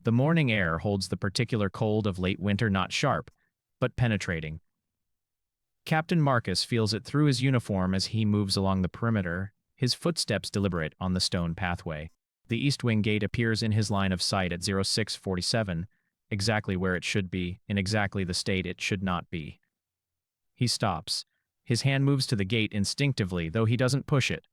The morning air holds the particular cold of late winter, not sharp, but penetrating. Captain Marcus feels it through his uniform as he moves along the perimeter, his footsteps deliberate on the stone pathway. The east wing gate appears in his line of sight at 0647, exactly where it should be, in exactly the state it should not be. He stops. His hand moves to the gate instinctively, though he doesn't push it.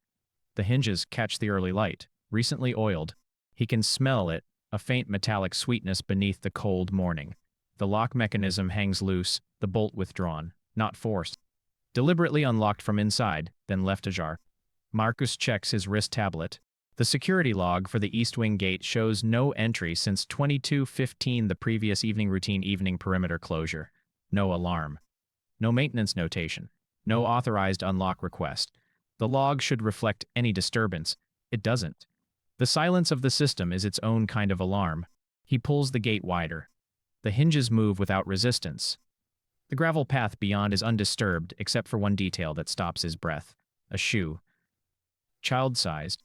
The hinges catch the early light, recently oiled. He can smell it, a faint metallic sweetness beneath the cold morning. The lock mechanism hangs loose, the bolt withdrawn, not forced. Deliberately unlocked from inside, then left ajar. Marcus checks his wrist tablet. The security log for the East Wing gate shows no entry since 22:15, the previous evening routine evening perimeter closure. No alarm. No maintenance notation. No authorized unlock request. The log should reflect any disturbance. It doesn't. The silence of the system is its own kind of alarm. He pulls the gate wider. The hinges move without resistance. The gravel path beyond is undisturbed except for one detail that stops his breath. A shoe. Child-sized.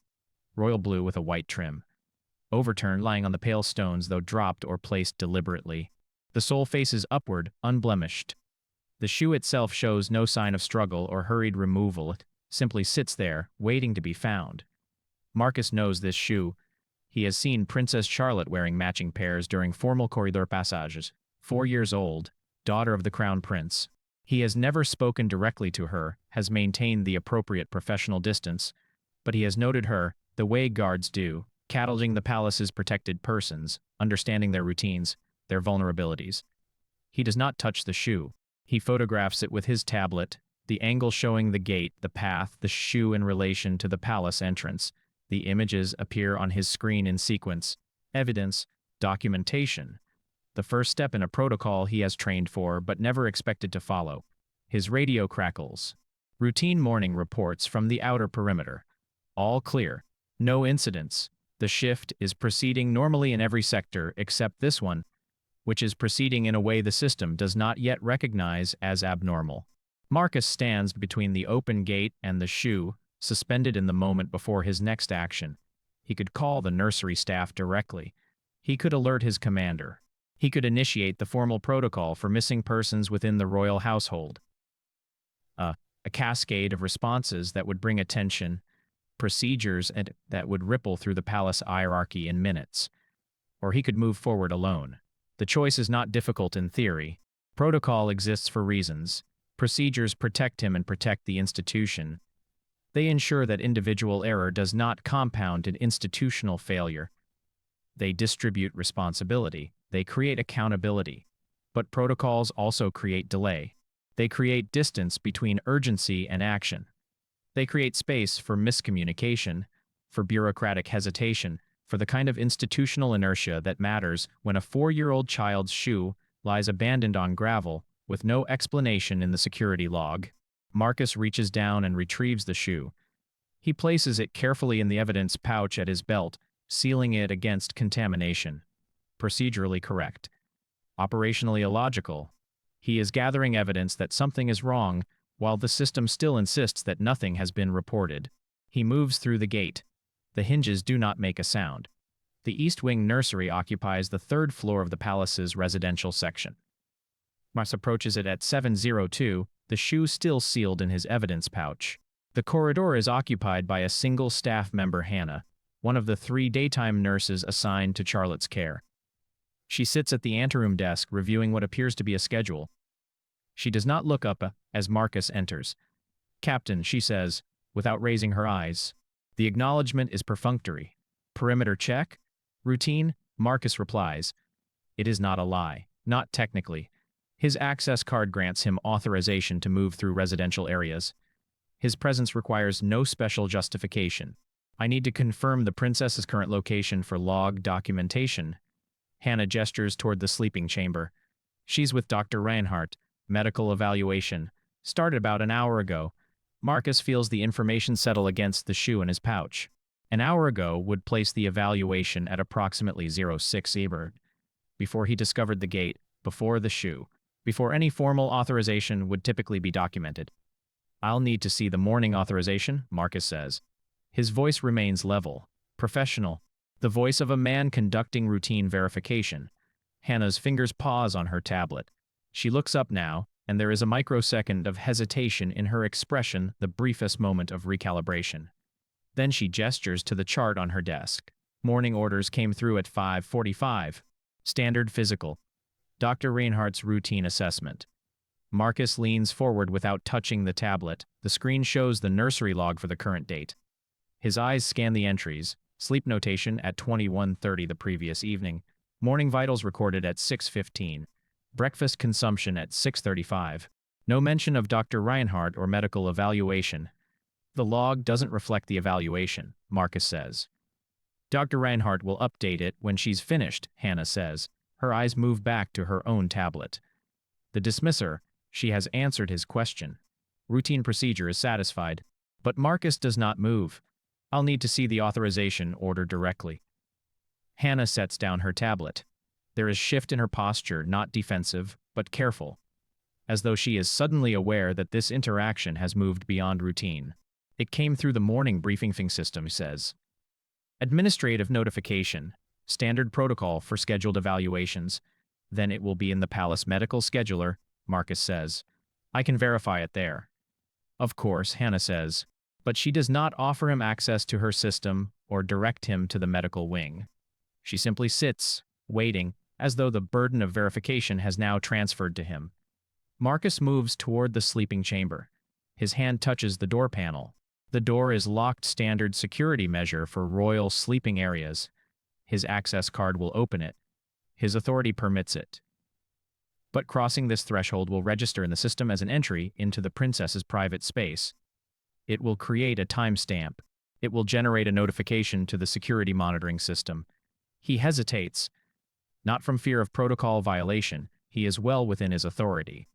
Royal blue with a white trim. Overturned, lying on the pale stones, though dropped or placed deliberately. The sole faces upward, unblemished. The shoe itself shows no sign of struggle or hurried removal. It simply sits there, waiting to be found. Marcus knows this shoe. He has seen Princess Charlotte wearing matching pairs during formal corridor passages. 4 years old, daughter of the Crown Prince. He has never spoken directly to her, has maintained the appropriate professional distance, but he has noted her, the way guards do, cataloging the palace's protected persons, understanding their routines, their vulnerabilities. He does not touch the shoe. He photographs it with his tablet, the angle showing the gate, the path, the shoe in relation to the palace entrance. The images appear on his screen in sequence. Evidence, documentation. The first step in a protocol he has trained for but never expected to follow. His radio crackles. Routine morning reports from the outer perimeter. All clear. No incidents. The shift is proceeding normally in every sector except this one, which is proceeding in a way the system does not yet recognize as abnormal. Marcus stands between the open gate and the shoe, suspended in the moment before his next action. He could call the nursery staff directly. He could alert his commander. He could initiate the formal protocol for missing persons within the royal household. A cascade of responses that would bring attention, procedures and that would ripple through the palace hierarchy in minutes. Or he could move forward alone. The choice is not difficult in theory. Protocol exists for reasons. Procedures protect him and protect the institution. They ensure that individual error does not compound in institutional failure. They distribute responsibility. They create accountability. But protocols also create delay. They create distance between urgency and action. They create space for miscommunication, for bureaucratic hesitation, for the kind of institutional inertia that matters when a 4-year-old child's shoe lies abandoned on gravel with no explanation in the security log. Marcus reaches down and retrieves the shoe. He places it carefully in the evidence pouch at his belt, sealing it against contamination. Procedurally correct. Operationally illogical. He is gathering evidence that something is wrong, while the system still insists that nothing has been reported. He moves through the gate. The hinges do not make a sound. The East Wing nursery occupies the 3rd floor of the palace's residential section. Marcus approaches it at 7:02, the shoe still sealed in his evidence pouch. The corridor is occupied by a single staff member, Hannah, one of the 3 daytime nurses assigned to Charlotte's care. She sits at the anteroom desk reviewing what appears to be a schedule. She does not look up as Marcus enters. "Captain," she says, without raising her eyes. The acknowledgement is perfunctory. "Perimeter check? Routine?" Marcus replies. It is not a lie. Not technically. His access card grants him authorization to move through residential areas. His presence requires no special justification. "I need to confirm the princess's current location for log documentation." Hannah gestures toward the sleeping chamber. "She's with Dr. Reinhardt. Medical evaluation. Started about an hour ago." Marcus feels the information settle against the shoe in his pouch. An hour ago would place the evaluation at approximately 06 Ebert. Before he discovered the gate, before the shoe, before any formal authorization would typically be documented. "I'll need to see the morning authorization," Marcus says. His voice remains level, professional, The voice of a man conducting routine verification. Hannah's fingers pause on her tablet. She looks up now, and there is a microsecond of hesitation in her expression, the briefest moment of recalibration. Then she gestures to the chart on her desk. Morning orders came through at 5:45. Standard physical. Dr. Reinhardt's routine assessment. Marcus leans forward without touching the tablet. The screen shows the nursery log for the current date. His eyes scan the entries. Sleep notation at 21:30 the previous evening. Morning vitals recorded at 6:15. Breakfast consumption at 6:35. No mention of Dr. Reinhardt or medical evaluation. The log doesn't reflect the evaluation, Marcus says. Dr. Reinhardt will update it when she's finished, Hannah says. Her eyes move back to her own tablet. The dismisser, she has answered his question. Routine procedure is satisfied. But Marcus does not move. I'll need to see the authorization order directly. Hannah sets down her tablet. There is shift in her posture, not defensive, but careful, as though she is suddenly aware that this interaction has moved beyond routine. It came through the morning briefing system, says. Administrative notification, standard protocol for scheduled evaluations. Then it will be in the Palace Medical Scheduler, Marcus says. I can verify it there. Of course, Hannah says, but she does not offer him access to her system or direct him to the medical wing. She simply sits, waiting, as though the burden of verification has now transferred to him. Marcus moves toward the sleeping chamber. His hand touches the door panel. The door is locked, standard security measure for royal sleeping areas. His access card will open it. His authority permits it. But crossing this threshold will register in the system as an entry into the princess's private space. It will create a timestamp. It will generate a notification to the security monitoring system. He hesitates. Not from fear of protocol violation, he is well within his authority.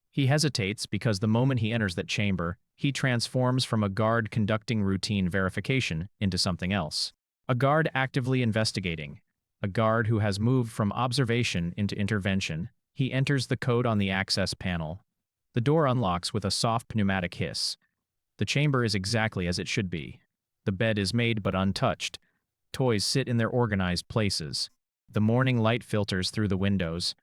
He hesitates because the moment he enters that chamber, he transforms from a guard conducting routine verification into something else. A guard actively investigating. A guard who has moved from observation into intervention. He enters the code on the access panel. The door unlocks with a soft pneumatic hiss. The chamber is exactly as it should be. The bed is made but untouched. Toys sit in their organized places. The morning light filters through the windows.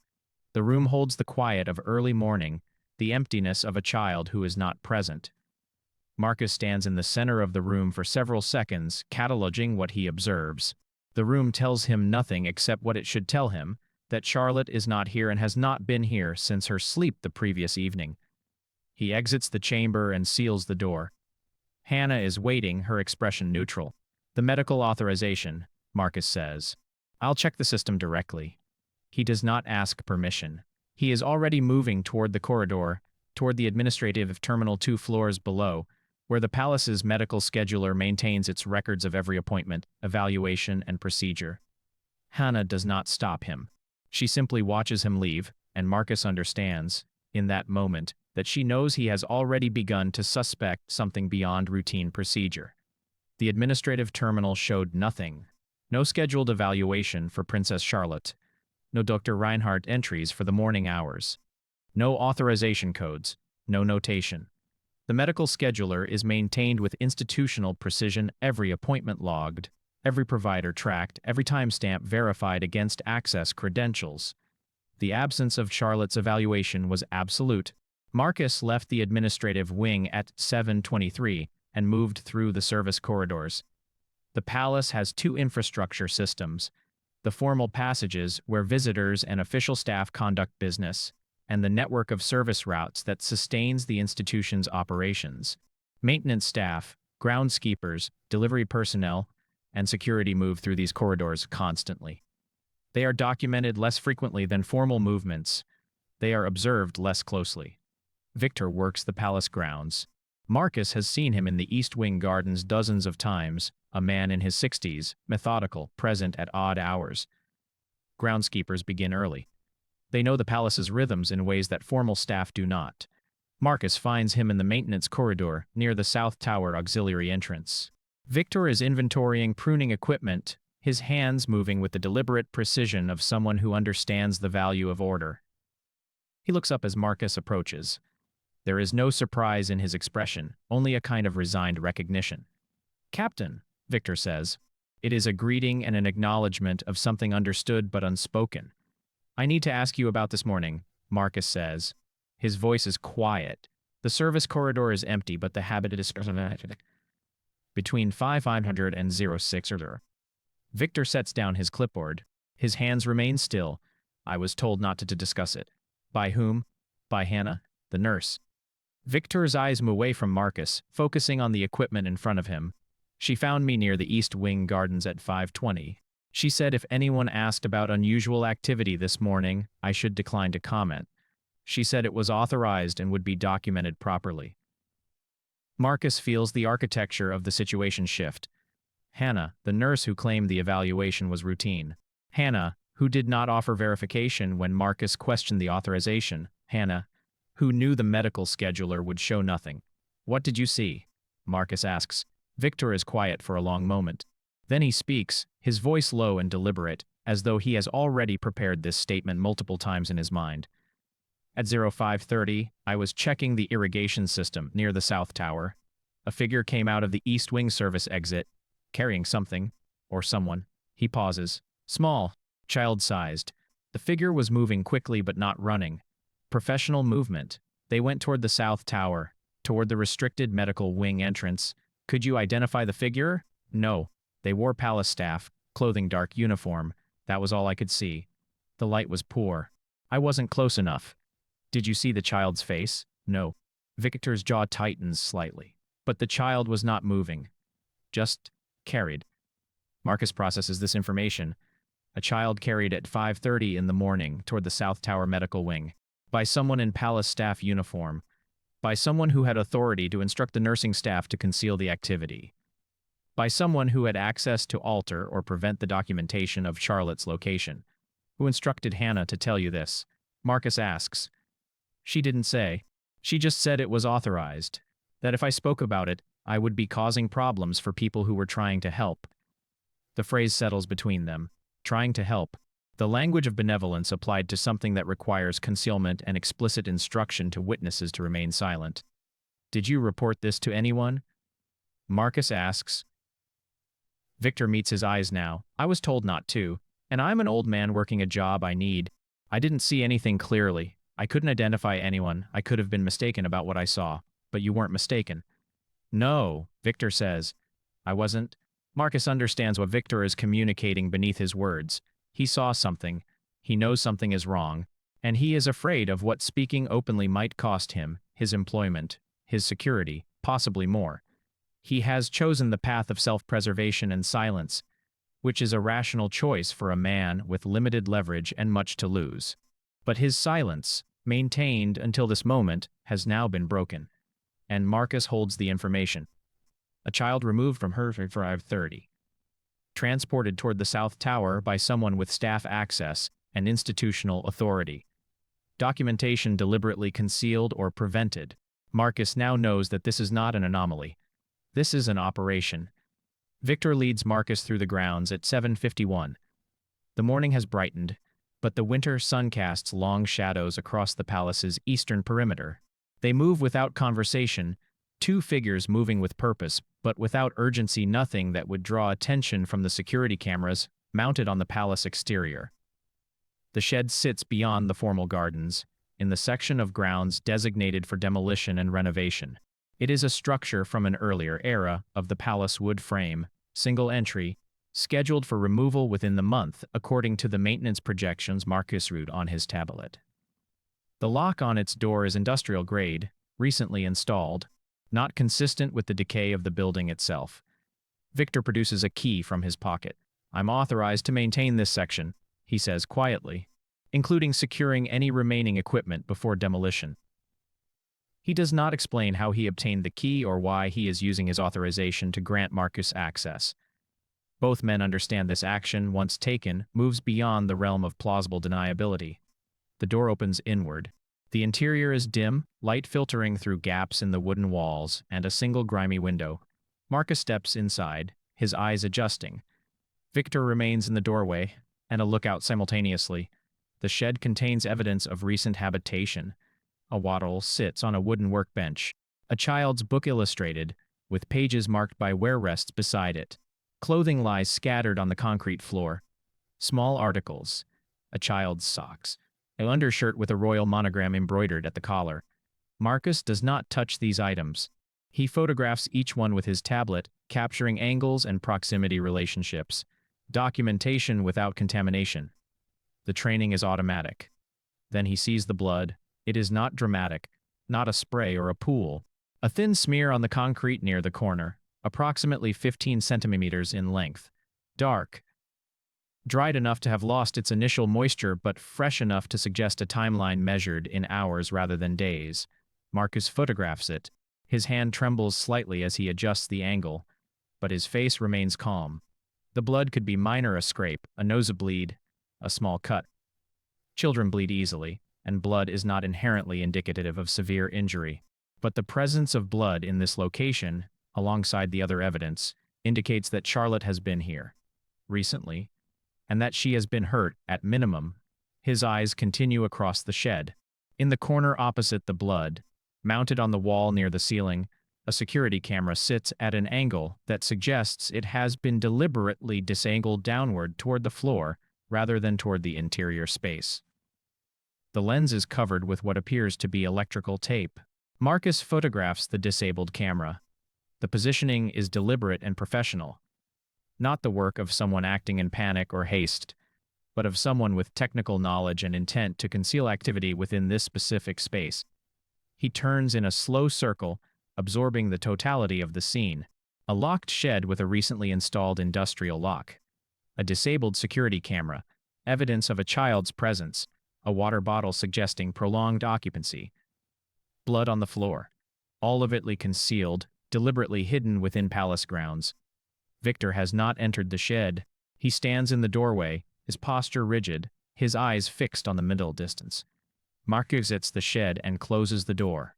The room holds the quiet of early morning, the emptiness of a child who is not present. Marcus stands in the center of the room for several seconds, cataloging what he observes. The room tells him nothing except what it should tell him, that Charlotte is not here and has not been here since her sleep the previous evening. He exits the chamber and seals the door. Hannah is waiting, her expression neutral. The medical authorization, Marcus says. I'll check the system directly. He does not ask permission. He is already moving toward the corridor, toward the administrative terminal 2 floors below, where the palace's medical scheduler maintains its records of every appointment, evaluation, and procedure. Hannah does not stop him. She simply watches him leave, and Marcus understands, in that moment, that she knows he has already begun to suspect something beyond routine procedure. The administrative terminal showed nothing. No scheduled evaluation for Princess Charlotte. No Dr. Reinhardt entries for the morning hours. No authorization codes. No notation. The medical scheduler is maintained with institutional precision, every appointment logged, every provider tracked, every timestamp verified against access credentials. The absence of Charlotte's evaluation was absolute. Marcus left the administrative wing at 7:23 and moved through the service corridors. The palace has 2 infrastructure systems: the formal passages where visitors and official staff conduct business, and the network of service routes that sustains the institution's operations. Maintenance staff, groundskeepers, delivery personnel, and security move through these corridors constantly. They are documented less frequently than formal movements. They are observed less closely. Victor works the palace grounds. Marcus has seen him in the East Wing gardens dozens of times, a man in his 60s, methodical, present at odd hours. Groundskeepers begin early. They know the palace's rhythms in ways that formal staff do not. Marcus finds him in the maintenance corridor near the South Tower auxiliary entrance. Victor is inventorying pruning equipment, his hands moving with the deliberate precision of someone who understands the value of order. He looks up as Marcus approaches. There is no surprise in his expression, only a kind of resigned recognition. "Captain," Victor says. It is a greeting and an acknowledgement of something understood but unspoken. I need to ask you about this morning, Marcus says. His voice is quiet. The service corridor is empty, but the habit is between 5500 and 06. Victor sets down his clipboard. His hands remain still. I was told not to discuss it. By whom? By Hannah, the nurse. Victor's eyes move away from Marcus, focusing on the equipment in front of him. She found me near the East Wing Gardens at 5:20. She said if anyone asked about unusual activity this morning, I should decline to comment. She said it was authorized and would be documented properly. Marcus feels the architecture of the situation shift. Hannah, the nurse who claimed the evaluation was routine. Hannah, who did not offer verification when Marcus questioned the authorization. Hannah, who knew the medical scheduler would show nothing. What did you see? Marcus asks. Victor is quiet for a long moment. Then he speaks, his voice low and deliberate, as though he has already prepared this statement multiple times in his mind. At 05:30, I was checking the irrigation system near the South Tower. A figure came out of the East Wing service exit, carrying something, or someone. He pauses. Small, child-sized. The figure was moving quickly but not running. Professional movement. They went toward the South Tower, toward the restricted medical wing entrance. Could you identify the figure? No. They wore palace staff, clothing dark uniform. That was all I could see. The light was poor. I wasn't close enough. Did you see the child's face? No. Victor's jaw tightens slightly. But the child was not moving. Just carried. Marcus processes this information. A child carried at 5:30 in the morning toward the South Tower medical wing. By someone in palace staff uniform. By someone who had authority to instruct the nursing staff to conceal the activity. By someone who had access to alter or prevent the documentation of Charlotte's location. Who instructed Hannah to tell you this? Marcus asks. She didn't say. She just said it was authorized. That if I spoke about it, I would be causing problems for people who were trying to help. The phrase settles between them. Trying to help. The language of benevolence applied to something that requires concealment and explicit instruction to witnesses to remain silent. Did you report this to anyone? Marcus asks. Victor meets his eyes now. I was told not to, and I'm an old man working a job I need. I didn't see anything clearly. I couldn't identify anyone. I could have been mistaken about what I saw, but you weren't mistaken. No, Victor says. I wasn't. Marcus understands what Victor is communicating beneath his words. He saw something. He knows something is wrong, and he is afraid of what speaking openly might cost him, his employment, his security, possibly more. He has chosen the path of self-preservation and silence, which is a rational choice for a man with limited leverage and much to lose. But his silence, maintained until this moment, has now been broken. And Marcus holds the information. A child removed from her 5:30. Transported toward the South Tower by someone with staff access and institutional authority. Documentation deliberately concealed or prevented. Marcus now knows that this is not an anomaly. This is an operation. Victor leads Marcus through the grounds at 7:51. The morning has brightened, but the winter sun casts long shadows across the palace's eastern perimeter. They move without conversation, two figures moving with purpose, but without urgency, nothing that would draw attention from the security cameras mounted on the palace exterior. The shed sits beyond the formal gardens, in the section of grounds designated for demolition and renovation. It is a structure from an earlier era of the palace wood frame, single entry, scheduled for removal within the month according to the maintenance projections Marcus wrote on his tablet. The lock on its door is industrial grade, recently installed, not consistent with the decay of the building itself. Victor produces a key from his pocket. I'm authorized to maintain this section, he says quietly, including securing any remaining equipment before demolition. He does not explain how he obtained the key or why he is using his authorization to grant Marcus access. Both men understand this action, once taken, moves beyond the realm of plausible deniability. The door opens inward. The interior is dim, light filtering through gaps in the wooden walls and a single grimy window. Marcus steps inside, his eyes adjusting. Victor remains in the doorway, and a lookout simultaneously. The shed contains evidence of recent habitation. A wattle sits on a wooden workbench. A child's book illustrated, with pages marked by wear rests beside it. Clothing lies scattered on the concrete floor. Small articles, a child's socks, an undershirt with a royal monogram embroidered at the collar. Marcus does not touch these items. He photographs each one with his tablet, capturing angles and proximity relationships. Documentation without contamination. The training is automatic. Then he sees the blood. It is not dramatic, not a spray or a pool. A thin smear on the concrete near the corner, approximately 15 centimeters in length. Dark. Dried enough to have lost its initial moisture but fresh enough to suggest a timeline measured in hours rather than days. Marcus photographs it. His hand trembles slightly as he adjusts the angle, but his face remains calm. The blood could be minor: a scrape, a nosebleed, a small cut. Children bleed easily, and blood is not inherently indicative of severe injury. But the presence of blood in this location, alongside the other evidence, indicates that Charlotte has been here recently, and that she has been hurt, at minimum. His eyes continue across the shed. In the corner opposite the blood, mounted on the wall near the ceiling, a security camera sits at an angle that suggests it has been deliberately disangled downward toward the floor rather than toward the interior space. The lens is covered with what appears to be electrical tape. Marcus photographs the disabled camera. The positioning is deliberate and professional. Not the work of someone acting in panic or haste, but of someone with technical knowledge and intent to conceal activity within this specific space. He turns in a slow circle, absorbing the totality of the scene. A locked shed with a recently installed industrial lock. A disabled security camera, evidence of a child's presence, a water bottle suggesting prolonged occupancy. Blood on the floor, all of it concealed, deliberately hidden within palace grounds. Victor has not entered the shed. He stands in the doorway, his posture rigid, his eyes fixed on the middle distance. Marcus exits the shed and closes the door.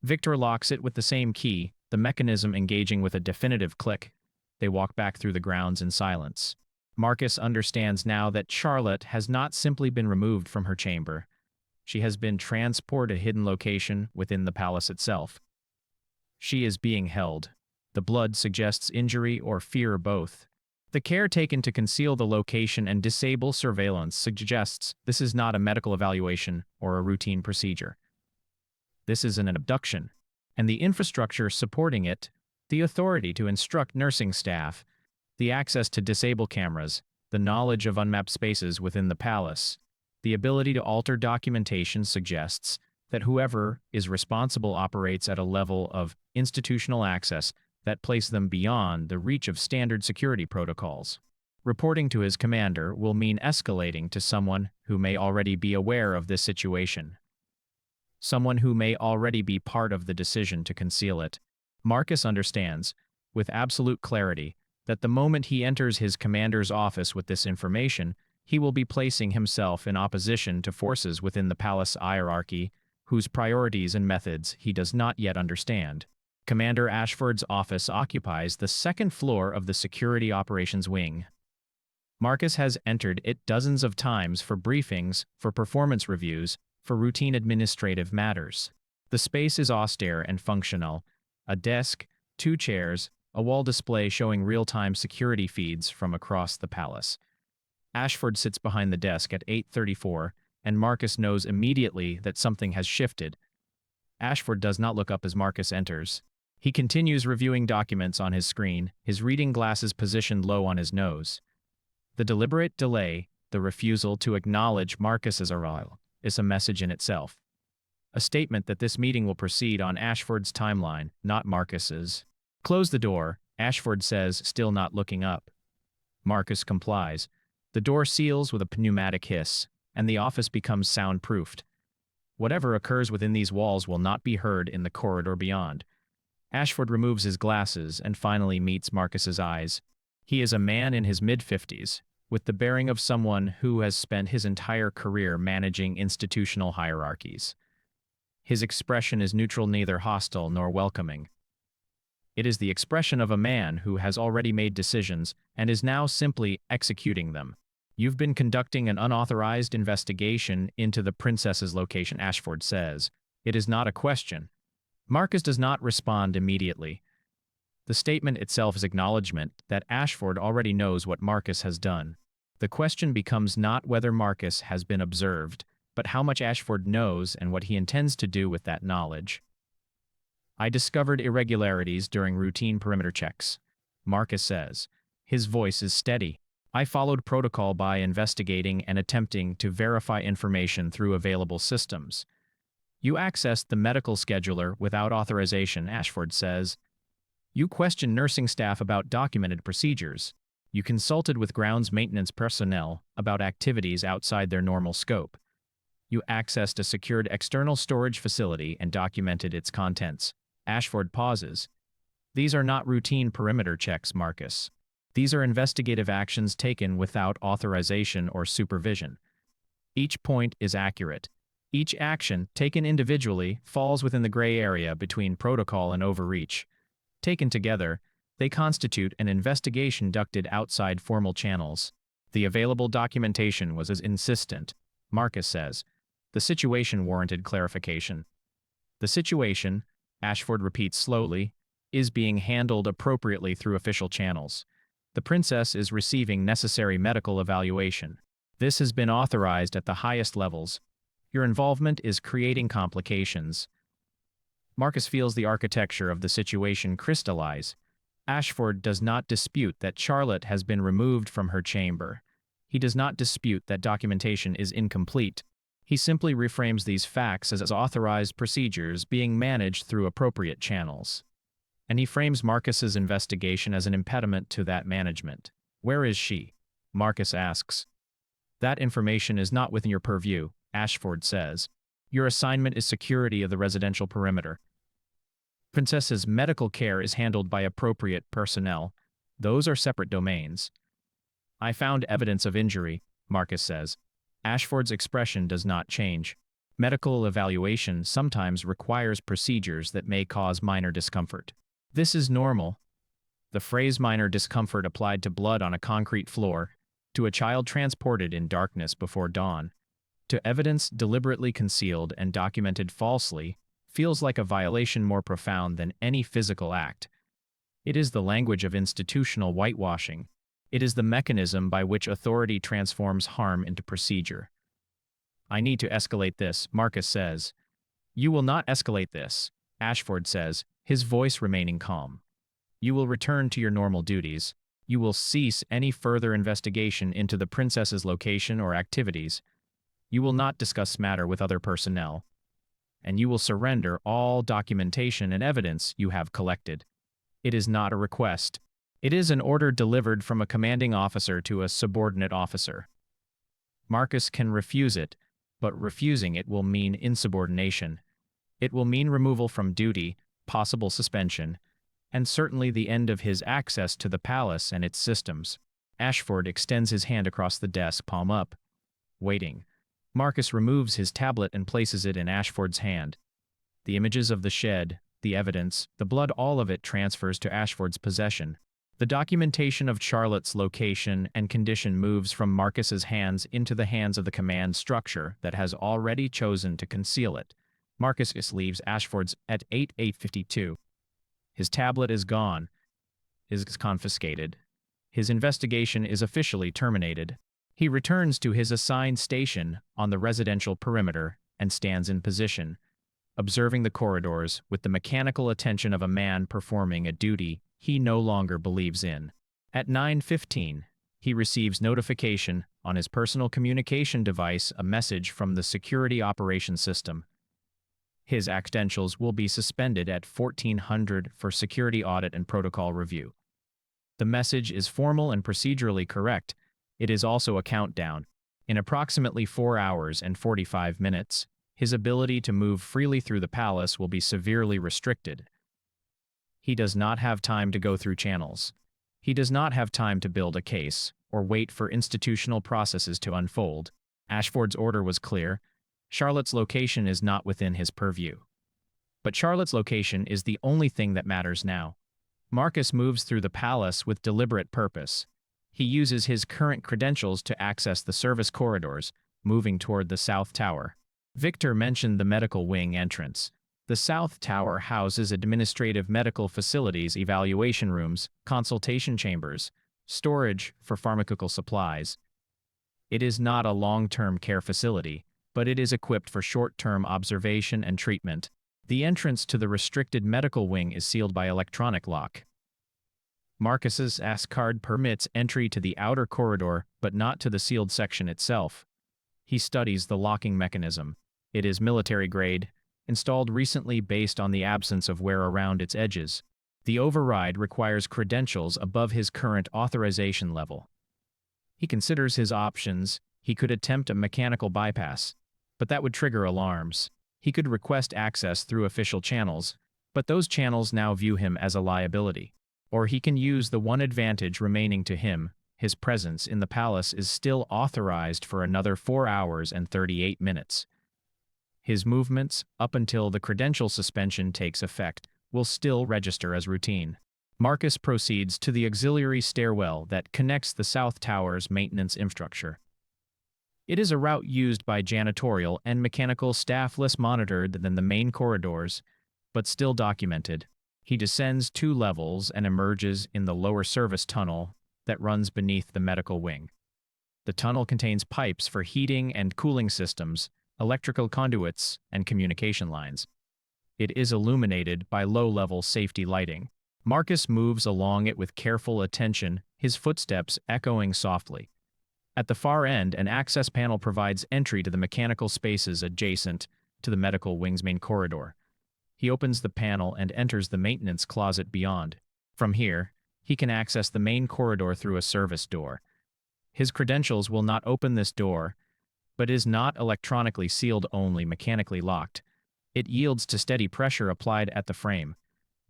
Victor locks it with the same key, the mechanism engaging with a definitive click. They walk back through the grounds in silence. Marcus understands now that Charlotte has not simply been removed from her chamber. She has been transported to a hidden location within the palace itself. She is being held. The blood suggests injury or fear or both. The care taken to conceal the location and disable surveillance suggests this is not a medical evaluation or a routine procedure. This is an abduction, and the infrastructure supporting it, the authority to instruct nursing staff, the access to disable cameras, the knowledge of unmapped spaces within the palace, the ability to alter documentation suggests that whoever is responsible operates at a level of institutional access that place them beyond the reach of standard security protocols. Reporting to his commander will mean escalating to someone who may already be aware of this situation. Someone who may already be part of the decision to conceal it. Marcus understands, with absolute clarity, that the moment he enters his commander's office with this information, he will be placing himself in opposition to forces within the palace hierarchy whose priorities and methods he does not yet understand. Commander Ashford's office occupies the second floor of the Security Operations Wing. Marcus has entered it dozens of times for briefings, for performance reviews, for routine administrative matters. The space is austere and functional. A desk, 2 chairs, a wall display showing real-time security feeds from across the palace. Ashford sits behind the desk at 8:34, and Marcus knows immediately that something has shifted. Ashford does not look up as Marcus enters. He continues reviewing documents on his screen, his reading glasses positioned low on his nose. The deliberate delay, the refusal to acknowledge Marcus's arrival, is a message in itself. A statement that this meeting will proceed on Ashford's timeline, not Marcus's. Close the door, Ashford says, still not looking up. Marcus complies. The door seals with a pneumatic hiss, and the office becomes soundproofed. Whatever occurs within these walls will not be heard in the corridor beyond. Ashford removes his glasses and finally meets Marcus's eyes. He is a man in his mid-50s, with the bearing of someone who has spent his entire career managing institutional hierarchies. His expression is neutral, neither hostile nor welcoming. It is the expression of a man who has already made decisions and is now simply executing them. You've been conducting an unauthorized investigation into the princess's location, Ashford says. It is not a question. Marcus does not respond immediately. The statement itself is acknowledgement that Ashford already knows what Marcus has done. The question becomes not whether Marcus has been observed, but how much Ashford knows and what he intends to do with that knowledge. I discovered irregularities during routine perimeter checks, Marcus says. His voice is steady. I followed protocol by investigating and attempting to verify information through available systems. You accessed the medical scheduler without authorization, Ashford says. You questioned nursing staff about documented procedures. You consulted with grounds maintenance personnel about activities outside their normal scope. You accessed a secured external storage facility and documented its contents. Ashford pauses. These are not routine perimeter checks, Marcus. These are investigative actions taken without authorization or supervision. Each point is accurate. Each action, taken individually, falls within the gray area between protocol and overreach. Taken together, they constitute an investigation conducted outside formal channels. The available documentation was as insistent, Marcus says. The situation warranted clarification. The situation, Ashford repeats slowly, is being handled appropriately through official channels. The princess is receiving necessary medical evaluation. This has been authorized at the highest levels. Your involvement is creating complications. Marcus feels the architecture of the situation crystallize. Ashford does not dispute that Charlotte has been removed from her chamber. He does not dispute that documentation is incomplete. He simply reframes these facts as authorized procedures being managed through appropriate channels. And he frames Marcus's investigation as an impediment to that management. Where is she? Marcus asks. That information is not within your purview, Ashford says. Your assignment is security of the residential perimeter. Princess's medical care is handled by appropriate personnel. Those are separate domains. I found evidence of injury, Marcus says. Ashford's expression does not change. Medical evaluation sometimes requires procedures that may cause minor discomfort. This is normal. The phrase minor discomfort applied to blood on a concrete floor, to a child transported in darkness before dawn, to evidence deliberately concealed and documented falsely, feels like a violation more profound than any physical act. It is the language of institutional whitewashing. It is the mechanism by which authority transforms harm into procedure. I need to escalate this, Marcus says. You will not escalate this, Ashford says, his voice remaining calm. You will return to your normal duties. You will cease any further investigation into the princess's location or activities. You will not discuss matter with other personnel. And you will surrender all documentation and evidence you have collected. It is not a request. It is an order delivered from a commanding officer to a subordinate officer. Marcus can refuse it, but refusing it will mean insubordination. It will mean removal from duty, possible suspension, and certainly the end of his access to the palace and its systems. Ashford extends his hand across the desk, palm up. Waiting. Marcus removes his tablet and places it in Ashford's hand. The images of the shed, the evidence, the blood, all of it transfers to Ashford's possession. The documentation of Charlotte's location and condition moves from Marcus's hands into the hands of the command structure that has already chosen to conceal it. Marcus leaves Ashford's at 8:52. His tablet is gone, is confiscated. His investigation is officially terminated. He returns to his assigned station on the residential perimeter and stands in position, observing the corridors with the mechanical attention of a man performing a duty he no longer believes in. At 9:15, he receives notification on his personal communication device, a message from the Security Operations System. His credentials will be suspended at 1400 for security audit and protocol review. The message is formal and procedurally correct. It is also a countdown. In approximately 4 hours and 45 minutes, his ability to move freely through the palace will be severely restricted. He does not have time to go through channels. He does not have time to build a case or wait for institutional processes to unfold. Ashford's order was clear. Charlotte's location is not within his purview. But Charlotte's location is the only thing that matters now. Marcus moves through the palace with deliberate purpose. He uses his current credentials to access the service corridors, moving toward the South Tower. Victor mentioned the medical wing entrance. The South Tower houses administrative medical facilities, evaluation rooms, consultation chambers, storage for pharmaceutical supplies. It is not a long-term care facility, but it is equipped for short-term observation and treatment. The entrance to the restricted medical wing is sealed by electronic lock. Marcus's S card permits entry to the outer corridor, but not to the sealed section itself. He studies the locking mechanism. It is military-grade, installed recently based on the absence of wear around its edges. The override requires credentials above his current authorization level. He considers his options. He could attempt a mechanical bypass, but that would trigger alarms. He could request access through official channels, but those channels now view him as a liability. Or he can use the one advantage remaining to him. His presence in the palace is still authorized for another 4 hours and 38 minutes. His movements, up until the credential suspension takes effect, will still register as routine. Marcus proceeds to the auxiliary stairwell that connects the South Tower's maintenance infrastructure. It is a route used by janitorial and mechanical staff, less monitored than the main corridors, but still documented. He descends 2 levels and emerges in the lower service tunnel that runs beneath the medical wing. The tunnel contains pipes for heating and cooling systems, electrical conduits, and communication lines. It is illuminated by low-level safety lighting. Marcus moves along it with careful attention, his footsteps echoing softly. At the far end, an access panel provides entry to the mechanical spaces adjacent to the medical wing's main corridor. He opens the panel and enters the maintenance closet beyond. From here, he can access the main corridor through a service door. His credentials will not open this door, but is not electronically sealed, only mechanically locked. It yields to steady pressure applied at the frame.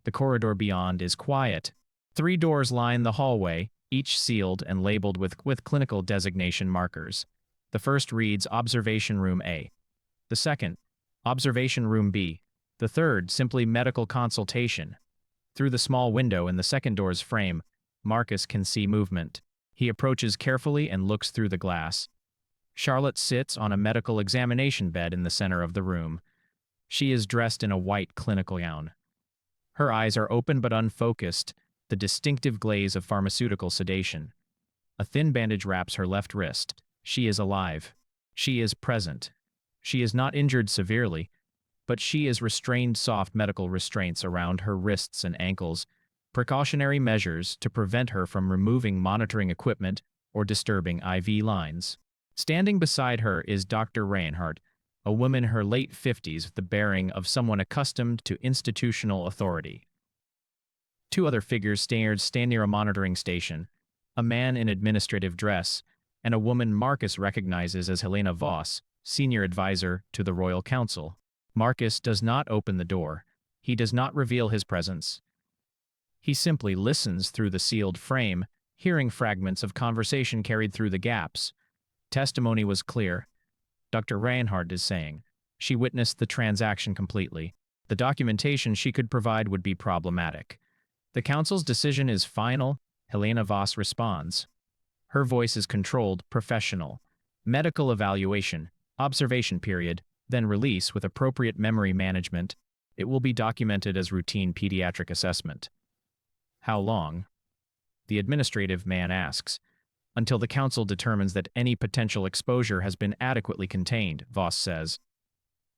The corridor beyond is quiet. 3 doors line the hallway, each sealed and labeled with clinical designation markers. The first reads Observation Room A. The second, Observation Room B. The third, simply Medical Consultation. Through the small window in the second door's frame, Marcus can see movement. He approaches carefully and looks through the glass. Charlotte sits on a medical examination bed in the center of the room. She is dressed in a white clinical gown. Her eyes are open but unfocused, the distinctive glaze of pharmaceutical sedation. A thin bandage wraps her left wrist. She is alive. She is present. She is not injured severely, but she is restrained, soft medical restraints around her wrists and ankles, precautionary measures to prevent her from removing monitoring equipment or disturbing IV lines. Standing beside her is Dr. Reinhardt, a woman in her late 50s with the bearing of someone accustomed to institutional authority. 2 other figures stand near a monitoring station, a man in administrative dress, and a woman Marcus recognizes as Helena Voss, senior advisor to the Royal Council. Marcus does not open the door. He does not reveal his presence. He simply listens through the sealed frame, hearing fragments of conversation carried through the gaps. Testimony was clear. Dr. Reinhardt is saying she witnessed the transaction completely. The documentation she could provide would be problematic. The council's decision is final, Helena Voss responds. Her voice is controlled, professional. Medical evaluation, observation period, then release with appropriate memory management. It will be documented as routine pediatric assessment. How long? The administrative man asks. Until the council determines that any potential exposure has been adequately contained, Voss says.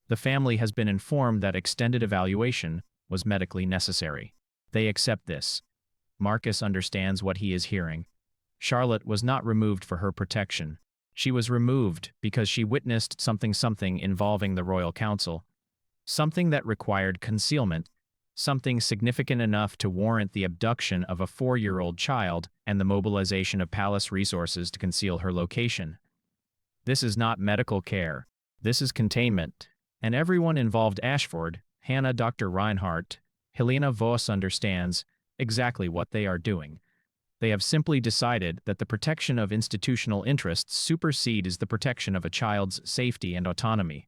The family has been informed that extended evaluation was medically necessary. They accept this. Marcus understands what he is hearing. Charlotte was not removed for her protection. She was removed because she witnessed something involving the Royal Council, something that required concealment, something significant enough to warrant the abduction of a 4-year-old child and the mobilization of palace resources to conceal her location. This is not medical care. This is containment. And everyone involved, Ashford, Hannah, Dr. Reinhardt, Helena Voss, understands exactly what they are doing. They have simply decided that the protection of institutional interests supersedes the protection of a child's safety and autonomy.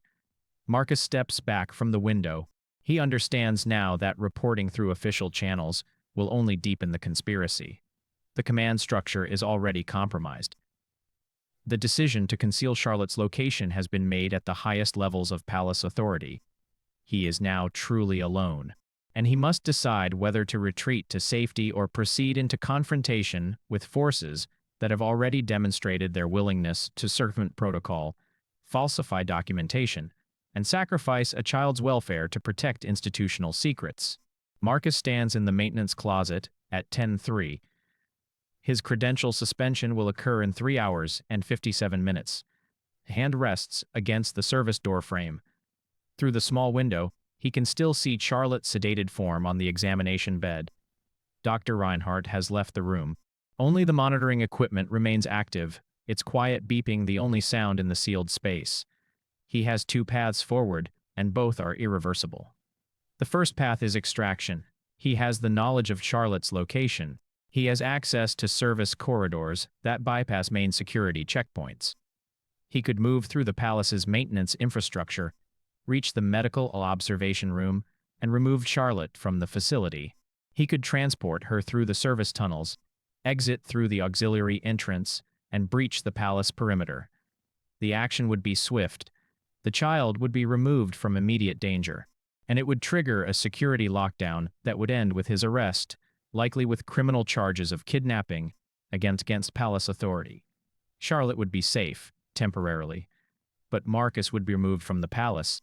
Marcus steps back from the window. He understands now that reporting through official channels will only deepen the conspiracy. The command structure is already compromised. The decision to conceal Charlotte's location has been made at the highest levels of palace authority. He is now truly alone, and he must decide whether to retreat to safety or proceed into confrontation with forces that have already demonstrated their willingness to circumvent protocol, falsify documentation, and sacrifice a child's welfare to protect institutional secrets. Marcus stands in the maintenance closet at 10:03. His credential suspension will occur in 3 hours and 57 minutes. Hand rests against the service door frame. Through the small window, he can still see Charlotte's sedated form on the examination bed. Dr. Reinhardt has left the room. Only the monitoring equipment remains active, its quiet beeping the only sound in the sealed space. He has 2 paths forward, and both are irreversible. The first path is extraction. He has the knowledge of Charlotte's location. He has access to service corridors that bypass main security checkpoints. He could move through the palace's maintenance infrastructure, reach the medical observation room, and remove Charlotte from the facility. He could transport her through the service tunnels, exit through the auxiliary entrance, and breach the palace perimeter. The action would be swift. The child would be removed from immediate danger, and it would trigger a security lockdown that would end with his arrest, likely with criminal charges of kidnapping against palace authority. Charlotte would be safe, temporarily, but Marcus would be removed from the palace,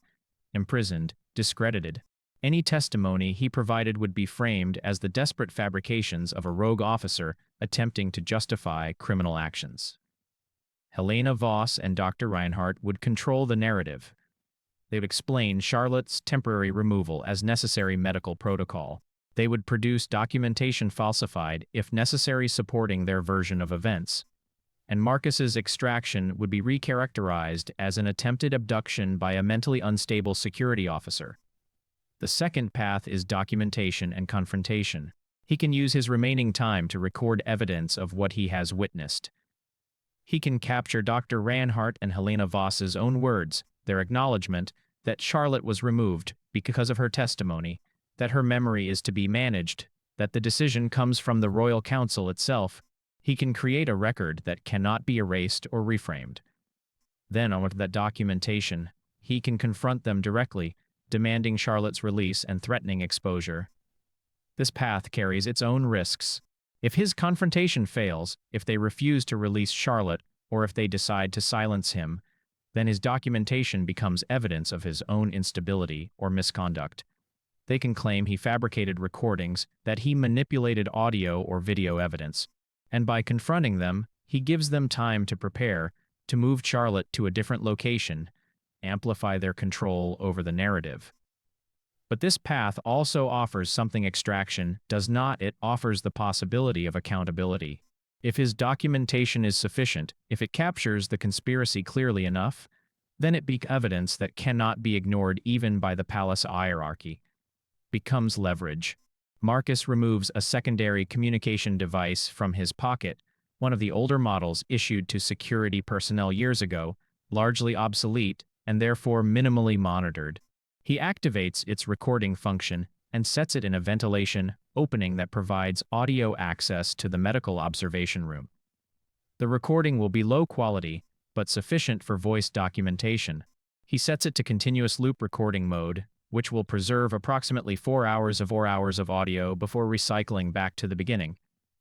imprisoned, discredited. Any testimony he provided would be framed as the desperate fabrications of a rogue officer attempting to justify criminal actions. Helena Voss and Dr. Reinhardt would control the narrative. They would explain Charlotte's temporary removal as necessary medical protocol. They would produce documentation falsified, if necessary, supporting their version of events. And Marcus's extraction would be recharacterized as an attempted abduction by a mentally unstable security officer. The second path is documentation and confrontation. He can use his remaining time to record evidence of what he has witnessed. He can capture Dr. Reinhardt and Helena Voss's own words, their acknowledgement that Charlotte was removed because of her testimony, that her memory is to be managed, that the decision comes from the Royal Council itself. He can create a record that cannot be erased or reframed. Then, on that documentation, he can confront them directly, demanding Charlotte's release and threatening exposure. This path carries its own risks. If his confrontation fails, if they refuse to release Charlotte, or if they decide to silence him, then his documentation becomes evidence of his own instability or misconduct. They can claim he fabricated recordings, that he manipulated audio or video evidence, and by confronting them, he gives them time to prepare, to move Charlotte to a different location, amplify their control over the narrative. But this path also offers something extraction does not. It offers the possibility of accountability. If his documentation is sufficient, if it captures the conspiracy clearly enough, then it becomes evidence that cannot be ignored even by the palace hierarchy. Becomes leverage. Marcus removes a secondary communication device from his pocket, one of the older models issued to security personnel years ago, largely obsolete and therefore minimally monitored. He activates its recording function and sets it in a ventilation opening that provides audio access to the medical observation room. The recording will be low quality, but sufficient for voice documentation. He sets it to continuous loop recording mode, which will preserve approximately 4 hours of audio before recycling back to the beginning.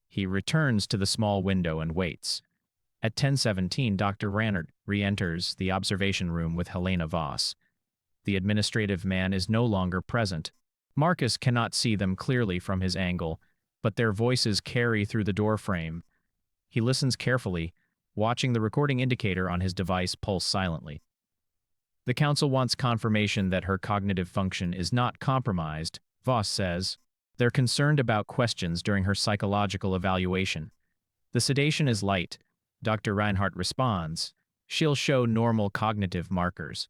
He returns to the small window and waits. At 10:17, Dr. Reinhardt re-enters the observation room with Helena Voss. The administrative man is no longer present. Marcus cannot see them clearly from his angle, but their voices carry through the door frame. He listens carefully, watching the recording indicator on his device pulse silently. The council wants confirmation that her cognitive function is not compromised, Voss says. They're concerned about questions during her psychological evaluation. The sedation is light, Dr. Reinhardt responds. She'll show normal cognitive markers.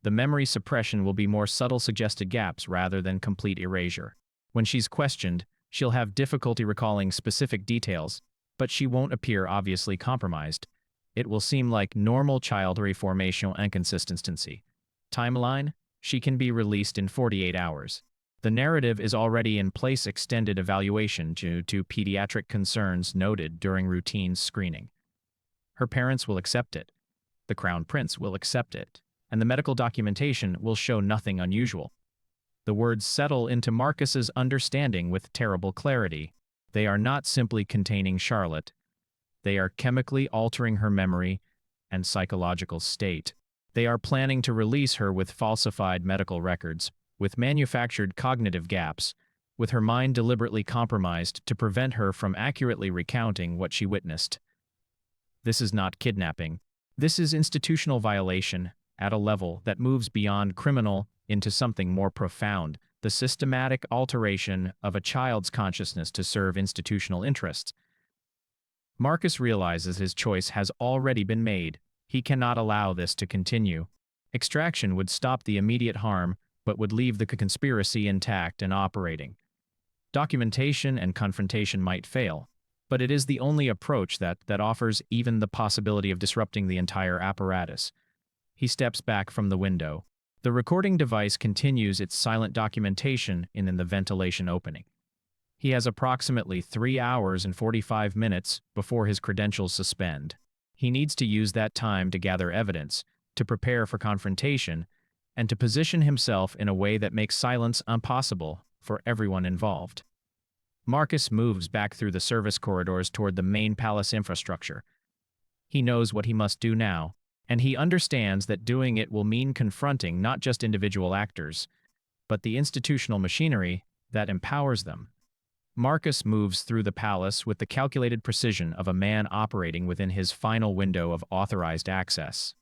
The memory suppression will be more subtle suggested gaps rather than complete erasure. When she's questioned, she'll have difficulty recalling specific details, but she won't appear obviously compromised. It will seem like normal child reformation inconsistency. Timeline: she can be released in 48 hours. The narrative is already in place. Extended evaluation due to pediatric concerns noted during routine screening. Her parents will accept it. The Crown Prince will accept it. And the medical documentation will show nothing unusual. The words settle into Marcus's understanding with terrible clarity. They are not simply containing Charlotte. They are chemically altering her memory and psychological state. They are planning to release her with falsified medical records, with manufactured cognitive gaps, with her mind deliberately compromised to prevent her from accurately recounting what she witnessed. This is not kidnapping. This is institutional violation at a level that moves beyond criminal into something more profound, the systematic alteration of a child's consciousness to serve institutional interests. Marcus realizes his choice has already been made. He cannot allow this to continue. Extraction would stop the immediate harm, but would leave the conspiracy intact and operating. Documentation and confrontation might fail, but it is the only approach that offers even the possibility of disrupting the entire apparatus. He steps back from the window. The recording device continues its silent documentation in the ventilation opening. He has approximately 3 hours and 45 minutes before his credentials suspend. He needs to use that time to gather evidence, to prepare for confrontation, and to position himself in a way that makes silence impossible for everyone involved. Marcus moves back through the service corridors toward the main palace infrastructure. He knows what he must do now, and he understands that doing it will mean confronting not just individual actors, but the institutional machinery that empowers them. Marcus moves through the palace with the calculated precision of a man operating within his final window of authorized access.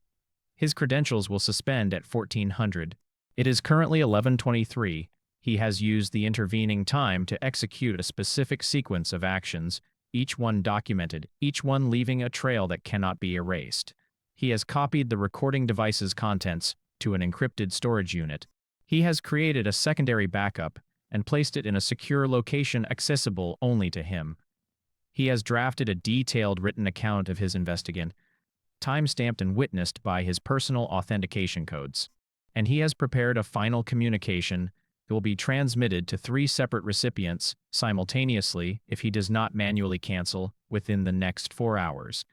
His credentials will suspend at 1400. It is currently 11:23. He has used the intervening time to execute a specific sequence of actions, each one documented, each one leaving a trail that cannot be erased. He has copied the recording device's contents to an encrypted storage unit. He has created a secondary backup and placed it in a secure location accessible only to him. He has drafted a detailed written account of his investigation, time-stamped and witnessed by his personal authentication codes. And he has prepared a final communication that will be transmitted to 3 separate recipients simultaneously if he does not manually cancel within the next 4 hours.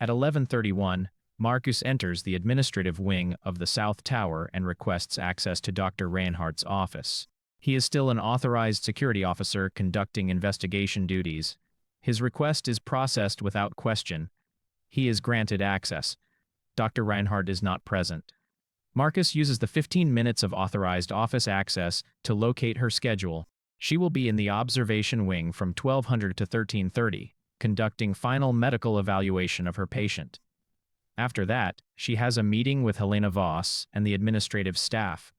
At 11:31, Marcus enters the administrative wing of the South Tower and requests access to Dr. Reinhardt's office. He is still an authorized security officer conducting investigation duties. His request is processed without question. He is granted access. Dr. Reinhardt is not present. Marcus uses the 15 minutes of authorized office access to locate her schedule. She will be in the observation wing from 1200 to 1330, conducting final medical evaluation of her patient. After that, she has a meeting with Helena Voss and the administrative staff.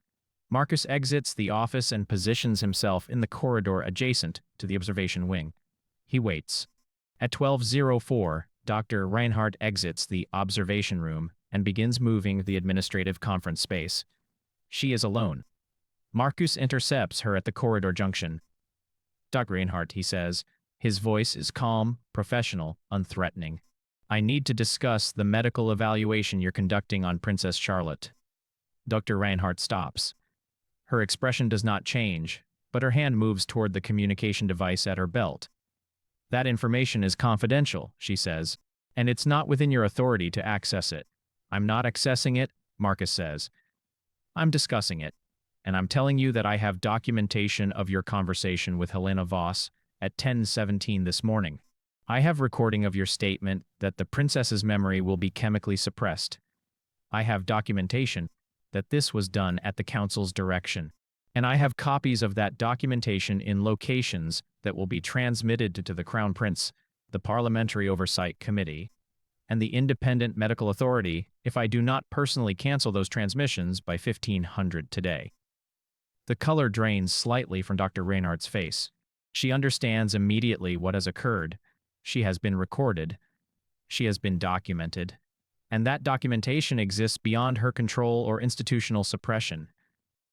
Marcus exits the office and positions himself in the corridor adjacent to the observation wing. He waits. At 12:04, Dr. Reinhardt exits the observation room and begins moving the administrative conference space. She is alone. Marcus intercepts her at the corridor junction. "Dr. Reinhardt," he says. His voice is calm, professional, unthreatening. "I need to discuss the medical evaluation you're conducting on Princess Charlotte." Dr. Reinhardt stops. Her expression does not change, but her hand moves toward the communication device at her belt. "That information is confidential," she says, "and it's not within your authority to access it." "I'm not accessing it," Marcus says. "I'm discussing it, and I'm telling you that I have documentation of your conversation with Helena Voss at 10:17 this morning. I have recording of your statement that the princess's memory will be chemically suppressed. I have documentation that this was done at the council's direction, and I have copies of that documentation in locations that will be transmitted to the Crown Prince, the Parliamentary Oversight Committee, and the Independent Medical Authority if I do not personally cancel those transmissions by 1500 today." The color drains slightly from Dr. Reinhardt's face. She understands immediately what has occurred. She has been recorded. She has been documented. And that documentation exists beyond her control or institutional suppression.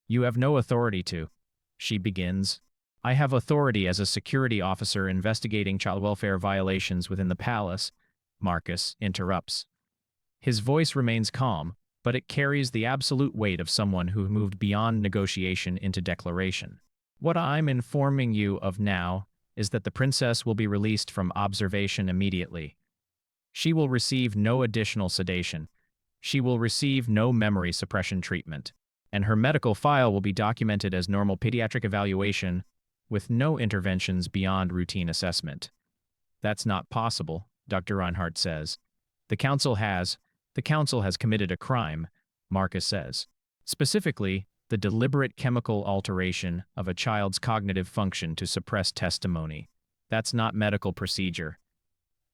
"You have no authority to," she begins. "I have authority as a security officer investigating child welfare violations within the palace," Marcus interrupts. His voice remains calm, but it carries the absolute weight of someone who moved beyond negotiation into declaration. "What I'm informing you of now is that the princess will be released from observation immediately. She will receive no additional sedation. She will receive no memory suppression treatment. and her medical file will be documented as normal pediatric evaluation with no interventions beyond routine assessment. That's not possible, Dr. Reinhardt says. The council has committed a crime, Marcus says. Specifically, the deliberate chemical alteration of a child's cognitive function to suppress testimony. That's not medical procedure.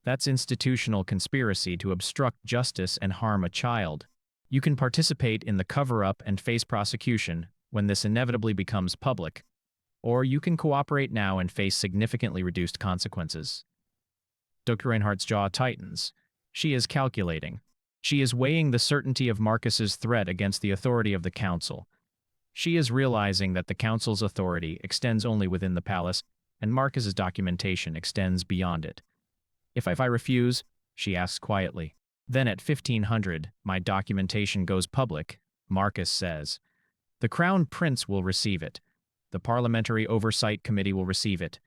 That's institutional conspiracy to obstruct justice and harm a child. You can participate in the cover-up and face prosecution when this inevitably becomes public, or you can cooperate now and face significantly reduced consequences. Dr. Reinhardt's jaw tightens. She is calculating. She is weighing the certainty of Marcus's threat against the authority of the council. She is realizing that the council's authority extends only within the palace, and Marcus's documentation extends beyond it. If I refuse, she asks quietly. Then at 1500, my documentation goes public, Marcus says. The Crown Prince will receive it. The Parliamentary Oversight Committee will receive it.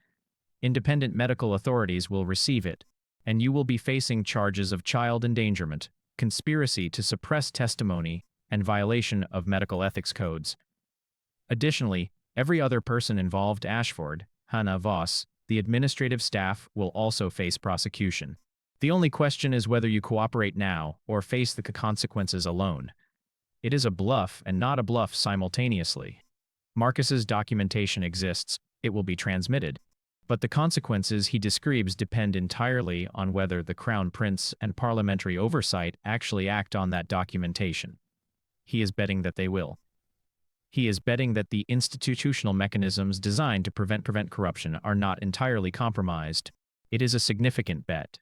Independent medical authorities will receive it, and you will be facing charges of child endangerment, conspiracy to suppress testimony, and violation of medical ethics codes. Additionally, every other person involved, Ashford, Hannah Voss, the administrative staff, will also face prosecution. The only question is whether you cooperate now or face the consequences alone. It is a bluff and not a bluff simultaneously. Marcus's documentation exists, it will be transmitted, but the consequences he describes depend entirely on whether the Crown Prince and parliamentary oversight actually act on that documentation. He is betting that they will. He is betting that the institutional mechanisms designed to prevent corruption are not entirely compromised. It is a significant bet.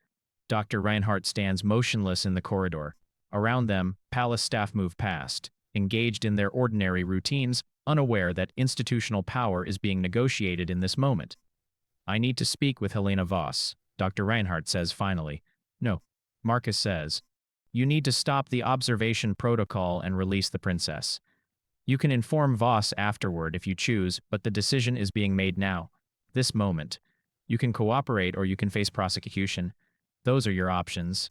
Dr. Reinhardt stands motionless in the corridor. Around them, palace staff move past, engaged in their ordinary routines, unaware that institutional power is being negotiated in this moment. I need to speak with Helena Voss, Dr. Reinhardt says finally. No, Marcus says. You need to stop the observation protocol and release the princess. You can inform Voss afterward if you choose, but the decision is being made now. This moment. You can cooperate or you can face prosecution. Those are your options.